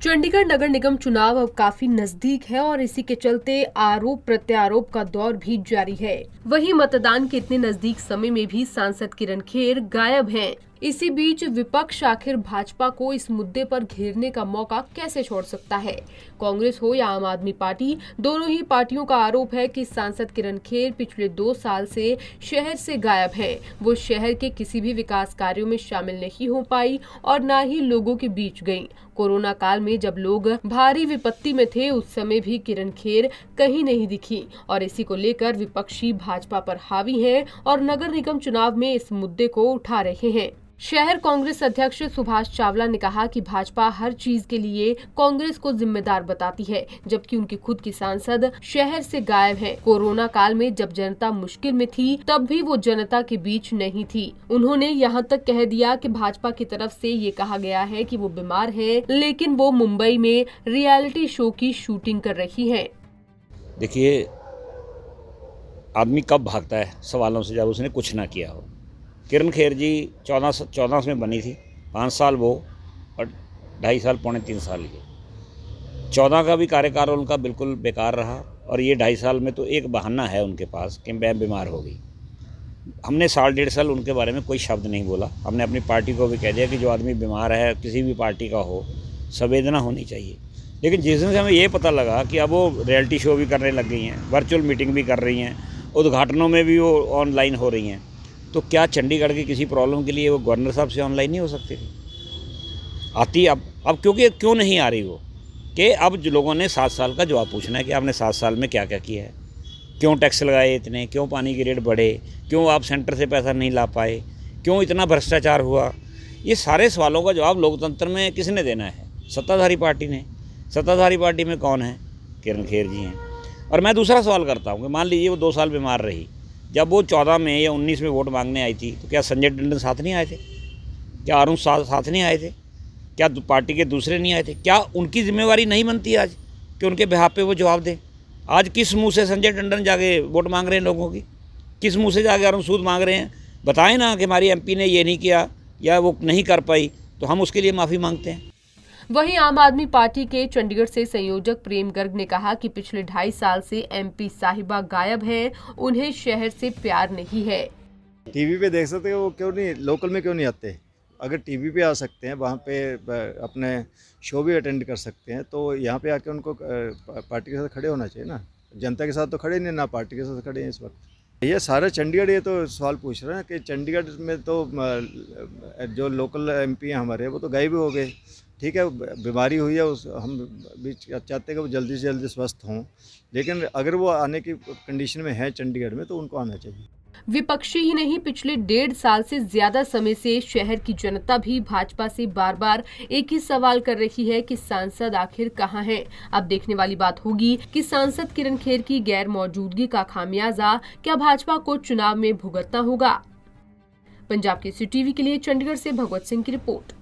चंडीगढ़ नगर निगम चुनाव अब काफी नजदीक है और इसी के चलते आरोप प्रत्यारोप का दौर भी जारी है। वहीं मतदान के इतने नजदीक समय में भी सांसद किरण खेर गायब हैं। इसी बीच विपक्ष आखिर भाजपा को इस मुद्दे पर घेरने का मौका कैसे छोड़ सकता है। कांग्रेस हो या आम आदमी पार्टी, दोनों ही पार्टियों का आरोप है कि सांसद किरण खेर पिछले 2 साल से शहर से गायब हैं। वो शहर के किसी भी विकास कार्यों में शामिल नहीं हो पाई और न ही लोगों के बीच गईं। कोरोना काल में जब लोग भारी विपत्ति में थे, उस समय भी किरण खेर कहीं नहीं दिखी और इसी को लेकर विपक्षी भाजपा पर हावी हैं और नगर निगम चुनाव में इस मुद्दे को उठा रहे हैं। शहर कांग्रेस अध्यक्ष सुभाष चावला ने कहा कि भाजपा हर चीज के लिए कांग्रेस को जिम्मेदार बताती है, जबकि उनकी खुद की सांसद शहर से गायब हैं। कोरोना काल में जब जनता मुश्किल में थी, तब भी वो जनता के बीच नहीं थी। उन्होंने यहाँ तक कह दिया कि भाजपा की तरफ से ये कहा गया है कि वो बीमार है, लेकिन वो मुंबई में रियलिटी शो की शूटिंग कर रही है। देखिए, आदमी कब भागता है सवालों से जब उसने कुछ ना किया हो। किरण खेर जी 14 में बनी थी, 5 साल वो और 2.5 साल, पौने 3 साल ये। 14 का भी कार्यकाल उनका बिल्कुल बेकार रहा और ये 2.5 साल में तो एक बहाना है उनके पास कि मैं बीमार हो गई। हमने 1.5 साल उनके बारे में कोई शब्द नहीं बोला। हमने अपनी पार्टी को भी कह दिया कि जो आदमी बीमार है, किसी भी पार्टी का हो, संवेदना होनी चाहिए। लेकिन जिस दिन से हमें ये पता लगा कि अब वो रियलिटी शो भी करने लग गई हैं, वर्चुअल मीटिंग भी कर रही हैं, उद्घाटनों में भी वो ऑनलाइन हो रही हैं, तो क्या चंडीगढ़ की किसी प्रॉब्लम के लिए वो गवर्नर साहब से ऑनलाइन नहीं हो सकती थी? आती अब क्योंकि क्यों नहीं आ रही वो कि अब जो लोगों ने 7 साल का जवाब पूछना है कि आपने 7 साल में क्या क्या किया है, क्यों टैक्स लगाए इतने, क्यों पानी के रेट बढ़े, क्यों आप सेंटर से पैसा नहीं ला पाए, क्यों इतना भ्रष्टाचार हुआ। ये सारे सवालों का जवाब लोकतंत्र में किसने देना है? सत्ताधारी पार्टी ने। सत्ताधारी पार्टी में कौन है? किरण खेर जी हैं। और मैं दूसरा सवाल करता हूँ कि मान लीजिए वो 2 साल बीमार रही, जब वो 14 में या 19 में वोट मांगने आई थी तो क्या संजय टंडन साथ नहीं आए थे? क्या अरुण साथ नहीं आए थे? क्या पार्टी के दूसरे नहीं आए थे? क्या उनकी जिम्मेवारी नहीं बनती आज कि उनके बिहाफ पे वो जवाब दें? आज किस मुंह से संजय टंडन जाके वोट मांग रहे हैं लोगों की? किस मुंह से जाके अरुण सूद मांग रहे हैं? बताएं ना कि हमारी एमपी ने ये नहीं किया या वो नहीं कर पाई, तो हम उसके लिए माफ़ी मांगते हैं। वहीं आम आदमी पार्टी के चंडीगढ़ से संयोजक प्रेम गर्ग ने कहा कि पिछले 2.5 साल से एमपी साहिबा गायब हैं, उन्हें शहर से प्यार नहीं है। टीवी पे देख सकते हैं, वो क्यों नहीं लोकल में क्यों नहीं आते? अगर टीवी पे आ सकते हैं, वहाँ पे अपने शो भी अटेंड कर सकते हैं, तो यहाँ पे आके उनको पार्टी के साथ खड़े होना चाहिए ना। जनता के साथ तो खड़े नहीं, ना पार्टी के साथ खड़े हैं इस वक्त। ये सारे चंडीगढ़ ये तो सवाल पूछ रहे हैं कि चंडीगढ़ में तो जो लोकल एमपी हैं हमारे, वो तो गायब हो गए। ठीक है, बीमारी हुई है, हम भी चाहते हैं कि वो जल्दी से जल्दी स्वस्थ हों, लेकिन अगर वो आने की कंडीशन में है चंडीगढ़ में, तो उनको आना चाहिए। विपक्षी ही नहीं, पिछले 1.5 साल से ज्यादा समय से शहर की जनता भी भाजपा से बार बार एक ही सवाल कर रही है कि सांसद आखिर कहां हैं। अब देखने वाली बात होगी कि सांसद किरण खेर की गैर मौजूदगी का खामियाजा क्या भाजपा को चुनाव में भुगतना होगा। पंजाब केसरी टीवी के लिए चंडीगढ़ से भगवत सिंह की रिपोर्ट।